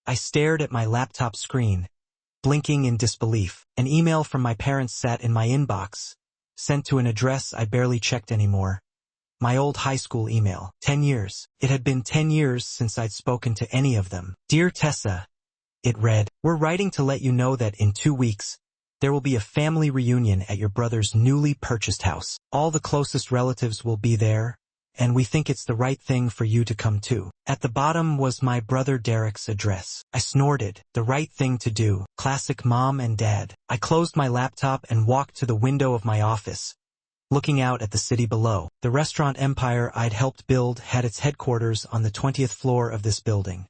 I stared at my laptop screen, blinking in disbelief. An email from my parents sat in my inbox, sent to an address I barely checked anymore. My old high school email. 10 years. It had been 10 years since I'd spoken to any of them. Dear Tessa, it read, we're writing to let you know that in 2 weeks, there will be a family reunion at your brother's newly purchased house. All the closest relatives will be there, and we think it's the right thing for you to come too. At the bottom was my brother Derek's address. I snorted. The right thing to do. Classic mom and dad. I closed my laptop and walked to the window of my office, looking out at the city below. The restaurant empire I'd helped build had its headquarters on the 20th floor of this building,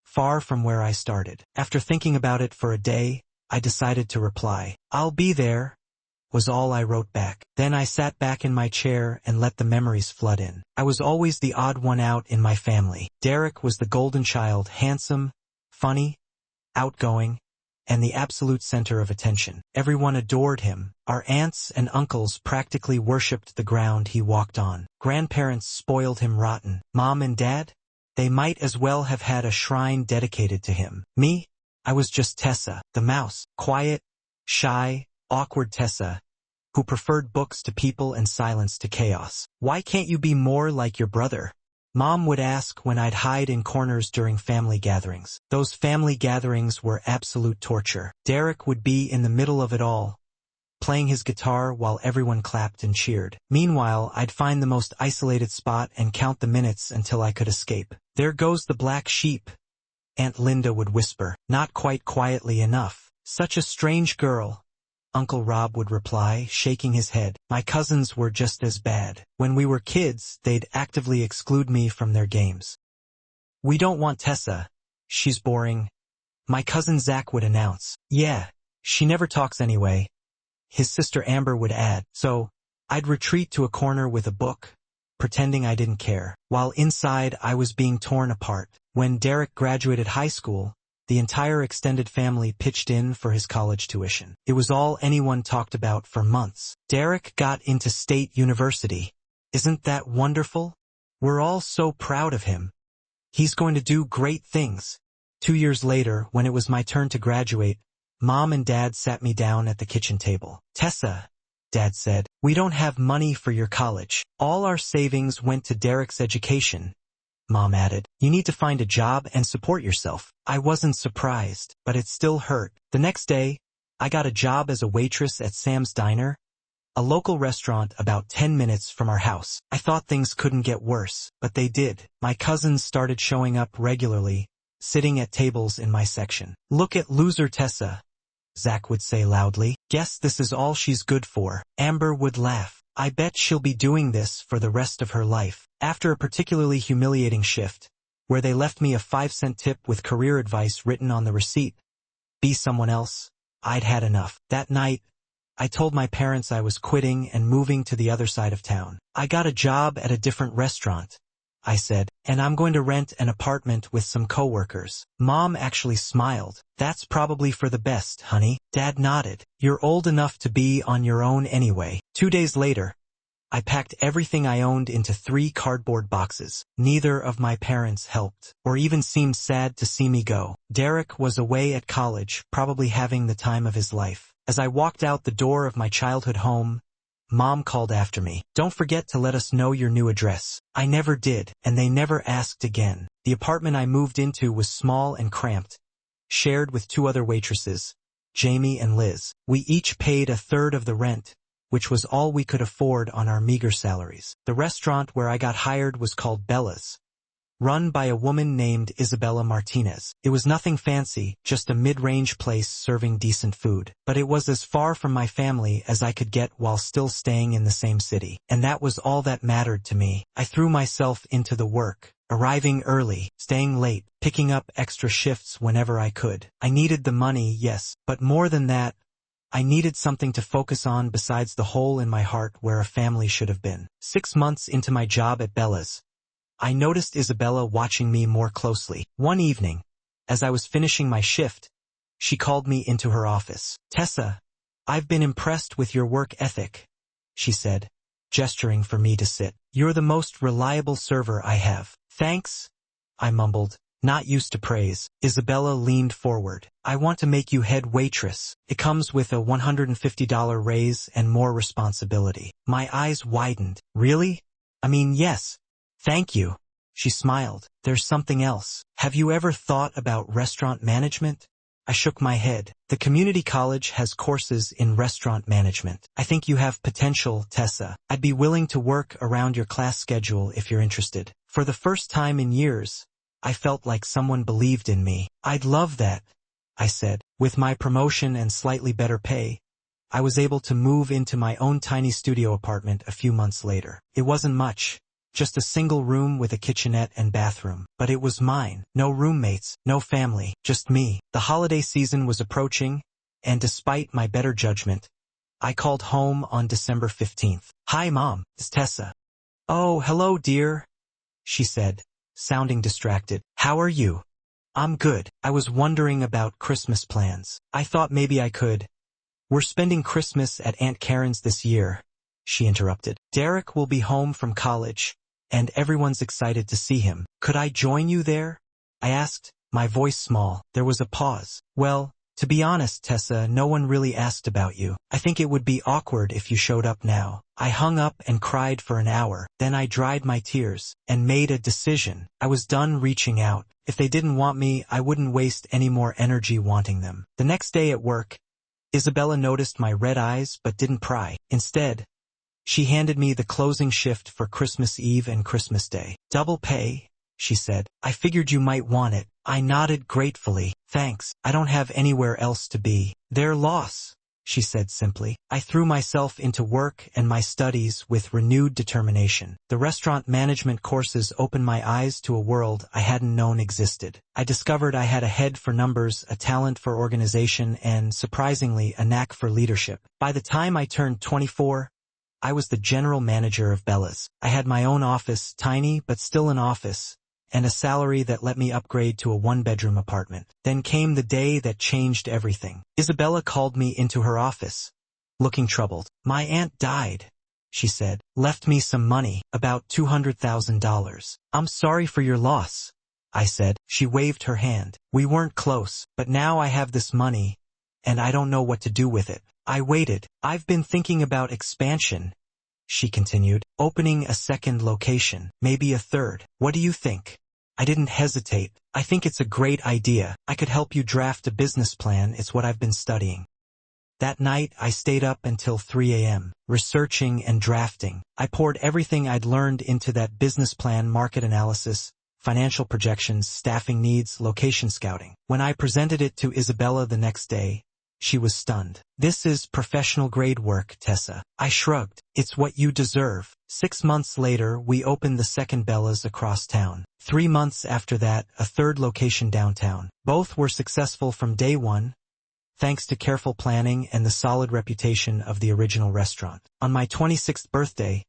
far from where I started. After thinking about it for a day, I decided to reply. I'll be there, was all I wrote back. Then I sat back in my chair and let the memories flood in. I was always the odd one out in my family. Derek was the golden child, handsome, funny, outgoing, and the absolute center of attention. Everyone adored him. Our aunts and uncles practically worshipped the ground he walked on. Grandparents spoiled him rotten. Mom and dad? They might as well have had a shrine dedicated to him. Me? I was just Tessa, the mouse, quiet, shy, awkward Tessa, who preferred books to people and silence to chaos. Why can't you be more like your brother? Mom would ask when I'd hide in corners during family gatherings. Those family gatherings were absolute torture. Derek would be in the middle of it all, playing his guitar while everyone clapped and cheered. Meanwhile, I'd find the most isolated spot and count the minutes until I could escape. There goes the black sheep, Aunt Linda would whisper, not quite quietly enough. Such a strange girl, Uncle Rob would reply, shaking his head. My cousins were just as bad. When we were kids, they'd actively exclude me from their games. We don't want Tessa. She's boring. My cousin Zach would announce. Yeah, she never talks anyway. His sister Amber would add. So, I'd retreat to a corner with a book, pretending I didn't care. While inside, I was being torn apart. When Derek graduated high school, the entire extended family pitched in for his college tuition. It was all anyone talked about for months. Derek got into State University. Isn't that wonderful? We're all so proud of him. He's going to do great things. 2 years later, when it was my turn to graduate, Mom and Dad sat me down at the kitchen table. Tessa, Dad said, we don't have money for your college. All our savings went to Derek's education. Mom added, you need to find a job and support yourself. I wasn't surprised, but it still hurt. The next day, I got a job as a waitress at Sam's Diner, a local restaurant about 10 minutes from our house. I thought things couldn't get worse, but they did. My cousins started showing up regularly, sitting at tables in my section. Look at loser Tessa, Zach would say loudly. Guess this is all she's good for. Amber would laugh. I bet she'll be doing this for the rest of her life. After a particularly humiliating shift, where they left me a 5-cent tip with career advice written on the receipt, be someone else, I'd had enough. That night, I told my parents I was quitting and moving to the other side of town. I got a job at a different restaurant, I said, and I'm going to rent an apartment with some coworkers. Mom actually smiled. That's probably for the best, honey. Dad nodded. You're old enough to be on your own anyway. 2 days later, I packed everything I owned into 3 cardboard boxes. Neither of my parents helped, or even seemed sad to see me go. Derek was away at college, probably having the time of his life. As I walked out the door of my childhood home, Mom called after me. Don't forget to let us know your new address. I never did, and they never asked again. The apartment I moved into was small and cramped, shared with 2 other waitresses, Jamie and Liz. We each paid a third of the rent, which was all we could afford on our meager salaries. The restaurant where I got hired was called Bella's, run by a woman named Isabella Martinez. It was nothing fancy, just a mid-range place serving decent food. But it was as far from my family as I could get while still staying in the same city. And that was all that mattered to me. I threw myself into the work, arriving early, staying late, picking up extra shifts whenever I could. I needed the money, yes, but more than that, I needed something to focus on besides the hole in my heart where a family should have been. 6 months into my job at Bella's, I noticed Isabella watching me more closely. One evening, as I was finishing my shift, she called me into her office. Tessa, I've been impressed with your work ethic, she said, gesturing for me to sit. You're the most reliable server I have. Thanks, I mumbled, not used to praise. Isabella leaned forward. I want to make you head waitress. It comes with a $150 raise and more responsibility. My eyes widened. Really? I mean, yes. Thank you. She smiled. There's something else. Have you ever thought about restaurant management? I shook my head. The community college has courses in restaurant management. I think you have potential, Tessa. I'd be willing to work around your class schedule if you're interested. For the first time in years, I felt like someone believed in me. I'd love that, I said. With my promotion and slightly better pay, I was able to move into my own tiny studio apartment a few months later. It wasn't much. Just a single room with a kitchenette and bathroom. But it was mine. No roommates, no family, just me. The holiday season was approaching, and despite my better judgment, I called home on December 15th. Hi, Mom, it's Tessa. Oh, hello, dear, she said, sounding distracted. How are you? I'm good. I was wondering about Christmas plans. I thought maybe I could. We're spending Christmas at Aunt Karen's this year, she interrupted. Derek will be home from college, and everyone's excited to see him. Could I join you there? I asked, my voice small. There was a pause. Well, to be honest, Tessa, no one really asked about you. I think it would be awkward if you showed up now. I hung up and cried for an hour. Then I dried my tears and made a decision. I was done reaching out. If they didn't want me, I wouldn't waste any more energy wanting them. The next day at work, Isabella noticed my red eyes but didn't pry. Instead, she handed me the closing shift for Christmas Eve and Christmas Day. Double pay, she said. I figured you might want it. I nodded gratefully. Thanks. I don't have anywhere else to be. Their loss, she said simply. I threw myself into work and my studies with renewed determination. The restaurant management courses opened my eyes to a world I hadn't known existed. I discovered I had a head for numbers, a talent for organization, and, surprisingly, a knack for leadership. By the time I turned 24, I was the general manager of Bella's. I had my own office, tiny but still an office, and a salary that let me upgrade to a one-bedroom apartment. Then came the day that changed everything. Isabella called me into her office, looking troubled. My aunt died, she said. Left me some money, about $200,000. I'm sorry for your loss, I said. She waved her hand. We weren't close, but now I have this money, and I don't know what to do with it. I waited. I've been thinking about expansion, she continued. Opening a second location, maybe a third. What do you think? I didn't hesitate. I think it's a great idea. I could help you draft a business plan. It's what I've been studying. That night, I stayed up until 3 a.m., researching and drafting. I poured everything I'd learned into that business plan: market analysis, financial projections, staffing needs, location scouting. When I presented it to Isabella the next day, she was stunned. This is professional-grade work, Tessa. I shrugged. It's what you deserve. 6 months later, we opened the second Bella's across town. 3 months after that, a third location downtown. Both were successful from day one, thanks to careful planning and the solid reputation of the original restaurant. On my 26th birthday,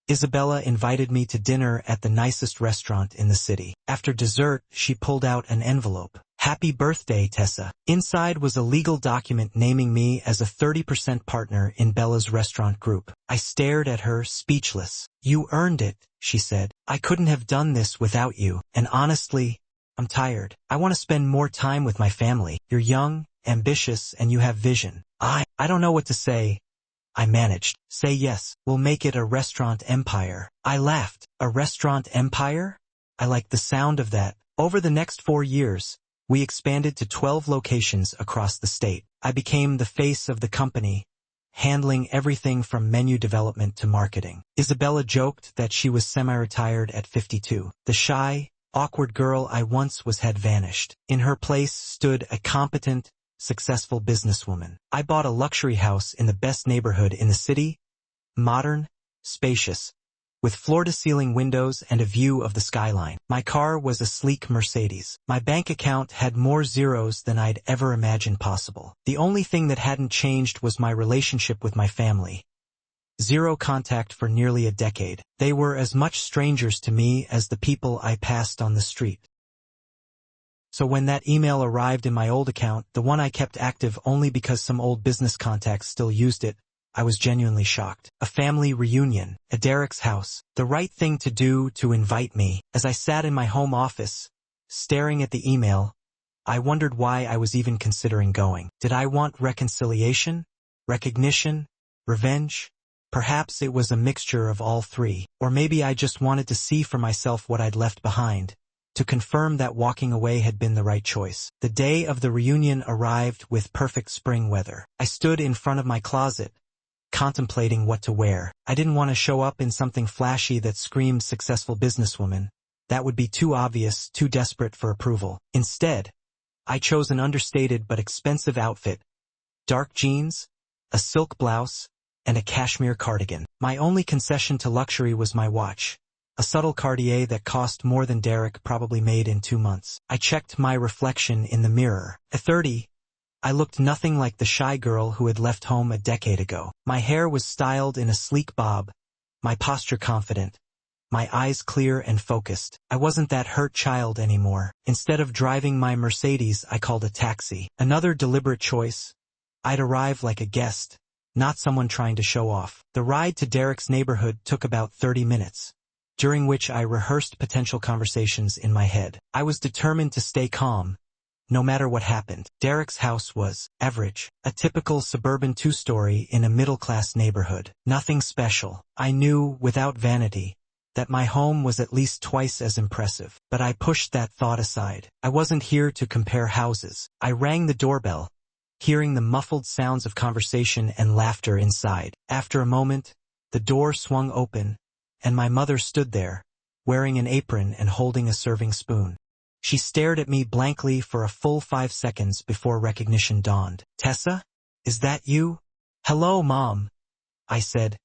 Isabella invited me to dinner at the nicest restaurant in the city. After dessert, she pulled out an envelope. Happy birthday, Tessa. Inside was a legal document naming me as a 30% partner in Bella's restaurant group. I stared at her, speechless. You earned it, she said. I couldn't have done this without you. And honestly, I'm tired. I want to spend more time with my family. You're young, ambitious, and you have vision. I don't know what to say. I managed. Say yes. We'll make it a restaurant empire. I laughed. A restaurant empire? I liked the sound of that. Over the next 4 years, we expanded to 12 locations across the state. I became the face of the company, handling everything from menu development to marketing. Isabella joked that she was semi-retired at 52. The shy, awkward girl I once was had vanished. In her place stood a competent, successful businesswoman. I bought a luxury house in the best neighborhood in the city, modern, spacious, with floor-to-ceiling windows and a view of the skyline. My car was a sleek Mercedes. My bank account had more zeros than I'd ever imagined possible. The only thing that hadn't changed was my relationship with my family. Zero contact for nearly a decade. They were as much strangers to me as the people I passed on the street. So when that email arrived in my old account, the one I kept active only because some old business contacts still used it, I was genuinely shocked. A family reunion, at Derek's house, the right thing to do to invite me. As I sat in my home office, Staring at the email, I wondered why I was even considering going. Did I want reconciliation? Recognition? Revenge? Perhaps it was a mixture of all three. Or maybe I just wanted to see for myself what I'd left behind, to confirm that walking away had been the right choice. The day of the reunion arrived with perfect spring weather. I stood in front of my closet, contemplating what to wear. I didn't want to show up in something flashy that screamed successful businesswoman. That would be too obvious, too desperate for approval. Instead, I chose an understated but expensive outfit: dark jeans, a silk blouse, and a cashmere cardigan. My only concession to luxury was my watch, a subtle Cartier that cost more than Derek probably made in 2 months. I checked my reflection in the mirror. At 30, I looked nothing like the shy girl who had left home a decade ago. My hair was styled in a sleek bob, my posture confident, my eyes clear and focused. I wasn't that hurt child anymore. Instead of driving my Mercedes, I called a taxi. Another deliberate choice. I'd arrive like a guest, not someone trying to show off. The ride to Derek's neighborhood took about 30 minutes, during which I rehearsed potential conversations in my head. I was determined to stay calm, no matter what happened. Derek's house was average, a typical suburban two-story in a middle-class neighborhood. Nothing special. I knew, without vanity, that my home was at least twice as impressive. But I pushed that thought aside. I wasn't here to compare houses. I rang the doorbell, hearing the muffled sounds of conversation and laughter inside. After a moment, the door swung open, and my mother stood there, wearing an apron and holding a serving spoon. She stared at me blankly for a full 5 seconds before recognition dawned. "Tessa? Is that you?" "Hello, Mom," I said,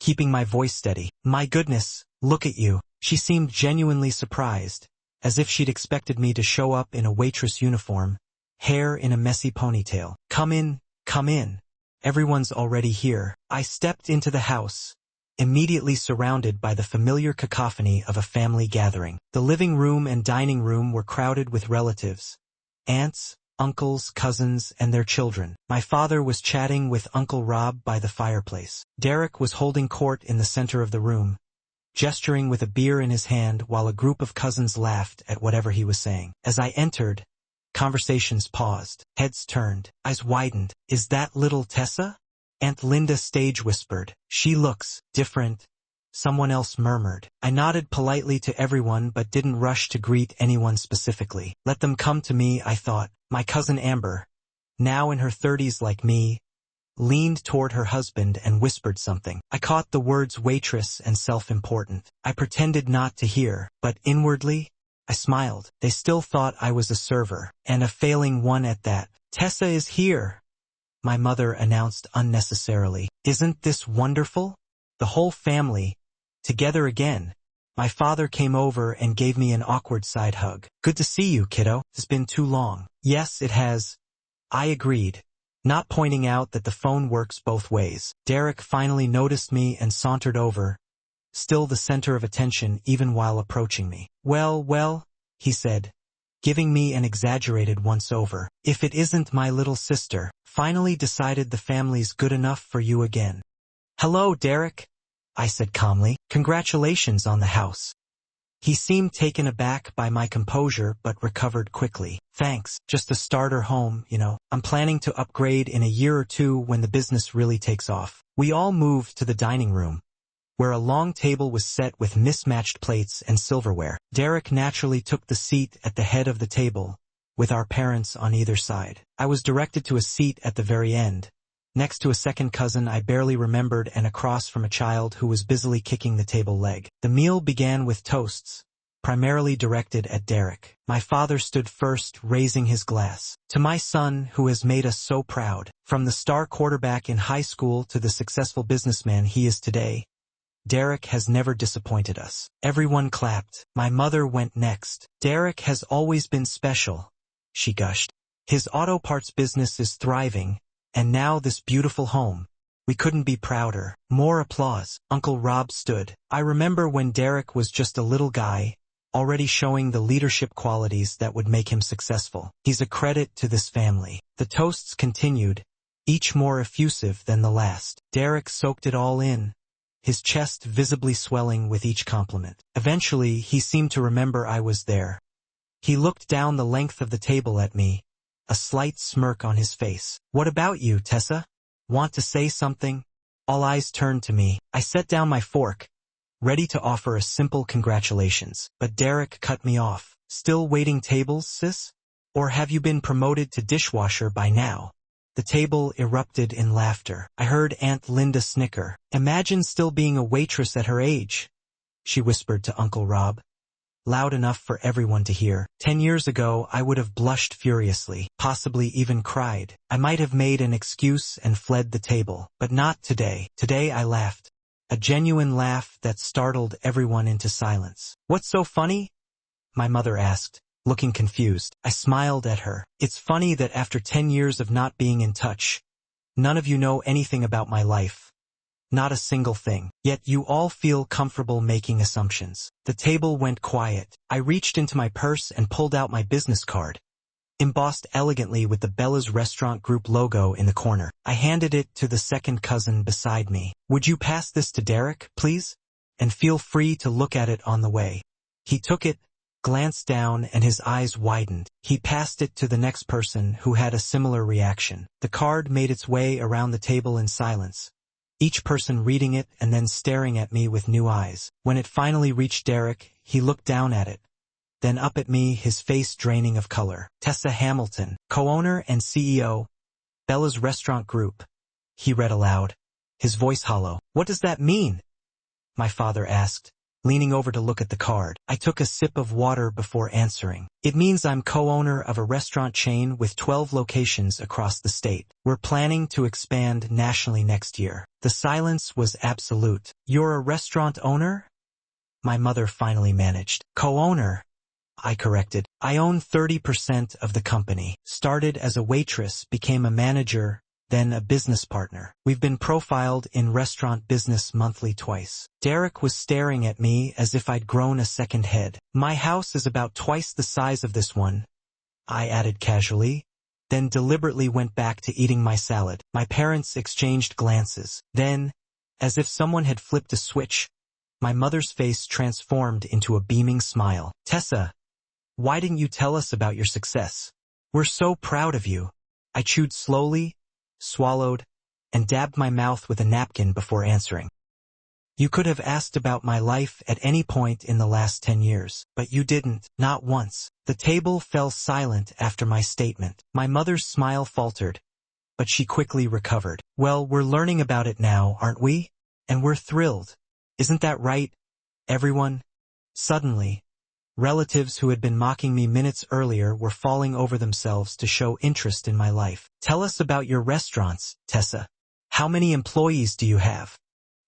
keeping my voice steady. "My goodness, look at you." She seemed genuinely surprised, as if she'd expected me to show up in a waitress uniform, hair in a messy ponytail. Come in, come in. Everyone's already here." I stepped into the house, immediately surrounded by the familiar cacophony of a family gathering. The living room and dining room were crowded with relatives, aunts, uncles, cousins, and their children. My father was chatting with Uncle Rob by the fireplace. Derek was holding court in the center of the room, gesturing with a beer in his hand while a group of cousins laughed at whatever he was saying. As I entered, conversations paused, heads turned, eyes widened. "Is that little Tessa?" Aunt Linda stage whispered. "She looks different," someone else murmured. I nodded politely to everyone but didn't rush to greet anyone specifically. Let them come to me, I thought. My cousin Amber, now in her 30s like me, leaned toward her husband and whispered something. I caught the words waitress and self-important. I pretended not to hear, but inwardly, I smiled. They still thought I was a server, and a failing one at that. "Tessa is here," my mother announced unnecessarily. "Isn't this wonderful?" The whole family, together again. My father came over and gave me an awkward side hug. "Good to see you, kiddo. It's been too long." "Yes, it has," I agreed, not pointing out that the phone works both ways. Derek finally noticed me and sauntered over, still the center of attention even while approaching me. Well, he said, giving me an exaggerated once-over. "If it isn't my little sister. Finally decided the family's good enough for you again." "Hello, Derek," I said calmly. "Congratulations on the house." He seemed taken aback by my composure but recovered quickly. "Thanks, just a starter home, you know. I'm planning to upgrade in a year or two when the business really takes off." We all moved to the dining room, where a long table was set with mismatched plates and silverware. Derek naturally took the seat at the head of the table, with our parents on either side. I was directed to a seat at the very end, next to a second cousin I barely remembered and across from a child who was busily kicking the table leg. The meal began with toasts, primarily directed at Derek. My father stood first, raising his glass. "To my son who has made us so proud. From the star quarterback in high school to the successful businessman he is today, Derek has never disappointed us." Everyone clapped. My mother went next. "Derek has always been special," she gushed. "His auto parts business is thriving, and now this beautiful home. We couldn't be prouder." More applause. Uncle Rob stood. "I remember when Derek was just a little guy, already showing the leadership qualities that would make him successful. He's a credit to this family." The toasts continued, each more effusive than the last. Derek soaked it all in, his chest visibly swelling with each compliment. Eventually, he seemed to remember I was there, He looked down the length of the table at me, a slight smirk on his face. "What about you, Tessa? Want to say something?" All eyes turned to me. I set down my fork, ready to offer a simple congratulations. But Derek cut me off. "Still waiting tables, sis? Or have you been promoted to dishwasher by now?" The table erupted in laughter. I heard Aunt Linda snicker. "Imagine still being a waitress at her age," she whispered to Uncle Rob, loud enough for everyone to hear. 10 years ago, I would have blushed furiously, possibly even cried. I might have made an excuse and fled the table, but not today. Today I laughed. A genuine laugh that startled everyone into silence. "What's so funny?" my mother asked, looking confused. I smiled at her. "It's funny that after 10 years of not being in touch, none of you know anything about my life. Not a single thing. Yet you all feel comfortable making assumptions." The table went quiet. I reached into my purse and pulled out my business card, embossed elegantly with the Bella's Restaurant Group logo in the corner. I handed it to the second cousin beside me. "Would you pass this to Derek, please? And feel free to look at it on the way." He took it, glanced down, and his eyes widened. He passed it to the next person who had a similar reaction. The card made its way around the table in silence, each person reading it and then staring at me with new eyes. When it finally reached Derek, he looked down at it, then up at me, his face draining of color. "Tessa Hamilton, co-owner and CEO, Bella's Restaurant Group," he read aloud, his voice hollow. "What does that mean?" my father asked, leaning over to look at the card. I took a sip of water before answering. "It means I'm co-owner of a restaurant chain with 12 locations across the state. We're planning to expand nationally next year." The silence was absolute. "You're a restaurant owner?" my mother finally managed. "Co-owner," I corrected. "I own 30% of the company. Started as a waitress, became a manager, then a business partner. We've been profiled in Restaurant Business Monthly twice." Derek was staring at me as if I'd grown a second head. "My house is about twice the size of this one," I added casually, then deliberately went back to eating my salad. My parents exchanged glances. Then, as if someone had flipped a switch, my mother's face transformed into a beaming smile. "Tessa, why didn't you tell us about your success? We're so proud of you." I chewed slowly, swallowed, and dabbed my mouth with a napkin before answering. "You could have asked about my life at any point in the last 10 years, but you didn't, not once." The table fell silent after my statement. My mother's smile faltered, but she quickly recovered. "Well, we're learning about it now, aren't we? And we're thrilled. Isn't that right, everyone?" Suddenly, relatives who had been mocking me minutes earlier were falling over themselves to show interest in my life. "Tell us about your restaurants, Tessa. How many employees do you have?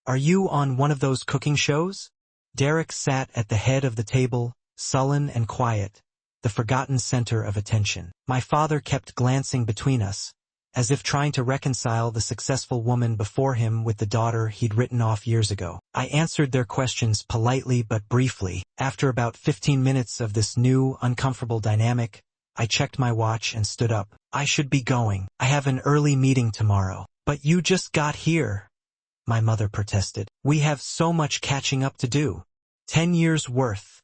Are you on one of those cooking shows?" Derek sat at the head of the table, sullen and quiet, the forgotten center of attention. My father kept glancing between us, as if trying to reconcile the successful woman before him with the daughter he'd written off years ago. I answered their questions politely but briefly. After about 15 minutes of this new, uncomfortable dynamic, I checked my watch and stood up. "I should be going. I have an early meeting tomorrow." "But you just got here," my mother protested. "We have so much catching up to do." 10 years worth,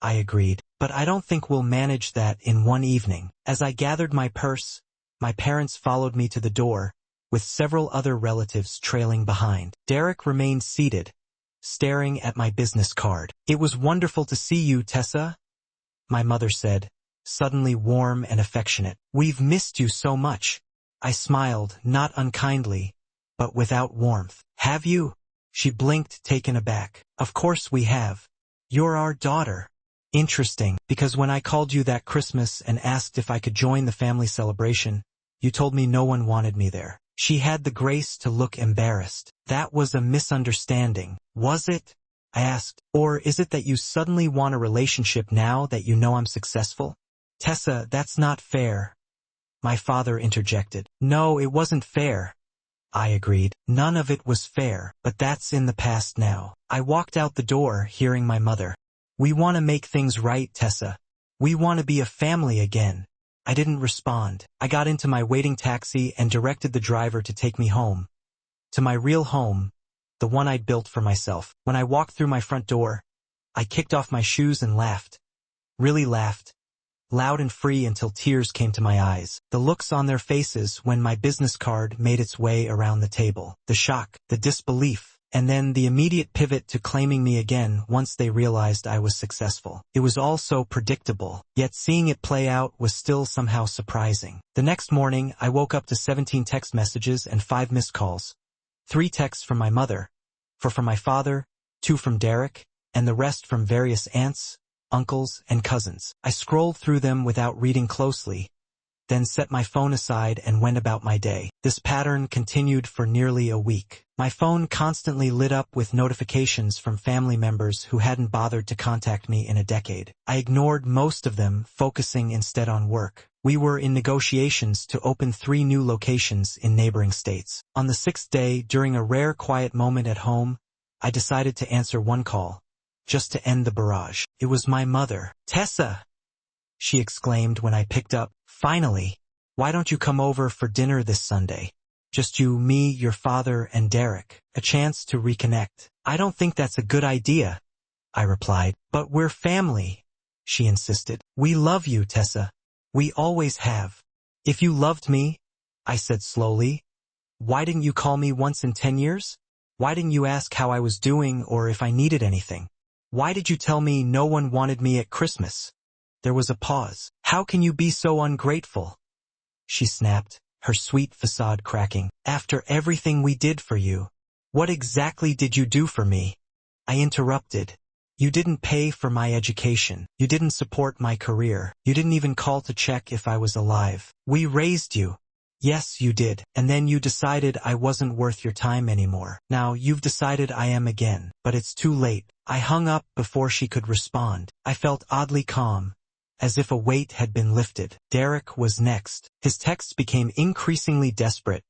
I agreed. "But I don't think we'll manage that in one evening." As I gathered my purse, my parents followed me to the door, with several other relatives trailing behind. Derek remained seated, staring at my business card. "It was wonderful to see you, Tessa," my mother said, suddenly warm and affectionate. "We've missed you so much." I smiled, not unkindly, but without warmth. "Have you?" She blinked, taken aback. "Of course we have. You're our daughter." "Interesting, because when I called you that Christmas and asked if I could join the family celebration, you told me no one wanted me there." She had the grace to look embarrassed. "That was a misunderstanding, was it?" I asked. "Or is it that you suddenly want a relationship now that you know I'm successful?" "Tessa, that's not fair," my father interjected. "No, it wasn't fair," I agreed. "None of it was fair, but that's in the past now." I walked out the door, hearing my mother. "We want to make things right, Tessa. We want to be a family again." I didn't respond. I got into my waiting taxi and directed the driver to take me home. To my real home, the one I'd built for myself. When I walked through my front door, I kicked off my shoes and laughed. Really laughed. loud and free until tears came to my eyes. The looks on their faces when my business card made its way around the table. The shock, the disbelief, and then the immediate pivot to claiming me again once they realized I was successful. It was all so predictable, yet seeing it play out was still somehow surprising. The next morning, I woke up to 17 text messages and 5 missed calls. 3 texts from my mother, 4 from my father, 2 from Derek, and the rest from various aunts, uncles, and cousins. I scrolled through them without reading closely, then set my phone aside and went about my day. This pattern continued for nearly a week. My phone constantly lit up with notifications from family members who hadn't bothered to contact me in a decade. I ignored most of them, focusing instead on work. We were in negotiations to open 3 new locations in neighboring states. On the 6th day, during a rare quiet moment at home, I decided to answer one call, just to end the barrage. It was my mother. "Tessa!" she exclaimed when I picked up. "Finally! Why don't you come over for dinner this Sunday? Just you, me, your father, and Derek. A chance to reconnect." "I don't think that's a good idea," I replied. "But we're family," she insisted. "We love you, Tessa. We always have." "If you loved me," I said slowly, "why didn't you call me once in 10 years? Why didn't you ask how I was doing or if I needed anything? Why did you tell me no one wanted me at Christmas?" There was a pause. "How can you be so ungrateful?" she snapped, her sweet facade cracking. "After everything we did for you. What exactly did you do for me?" I interrupted. "You didn't pay for my education. You didn't support my career. You didn't even call to check if I was alive. We raised you." "Yes, you did. And then you decided I wasn't worth your time anymore. Now you've decided I am again. But it's too late." I hung up before she could respond. I felt oddly calm, as if a weight had been lifted. Derek was next. His texts became increasingly desperate,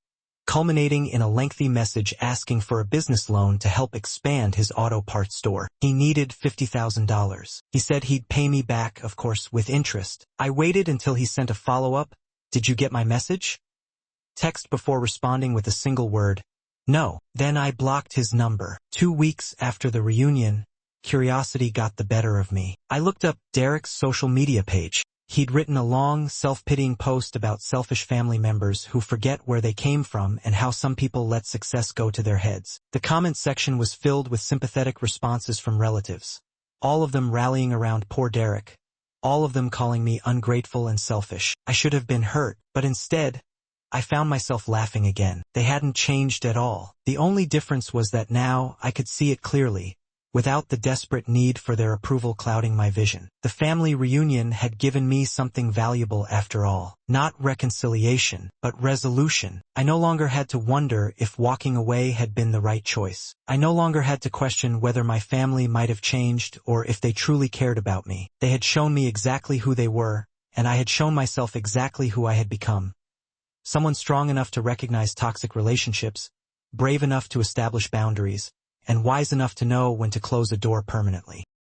culminating in a lengthy message asking for a business loan to help expand his auto parts store. He needed $50,000. He said he'd pay me back, of course, with interest. I waited until he sent a follow-up. "Did you get my message?" Text before responding with a single word, "No." Then I blocked his number. 2 weeks after the reunion, curiosity got the better of me. I looked up Derek's social media page. He'd written a long, self-pitying post about selfish family members who forget where they came from and how some people let success go to their heads. The comment section was filled with sympathetic responses from relatives, all of them rallying around poor Derek, all of them calling me ungrateful and selfish. I should have been hurt, but instead, I found myself laughing again. They hadn't changed at all. The only difference was that now I could see it clearly, without the desperate need for their approval clouding my vision. The family reunion had given me something valuable after all. Not reconciliation, but resolution. I no longer had to wonder if walking away had been the right choice. I no longer had to question whether my family might have changed or if they truly cared about me. They had shown me exactly who they were, and I had shown myself exactly who I had become. Someone strong enough to recognize toxic relationships, brave enough to establish boundaries, and wise enough to know when to close a door permanently.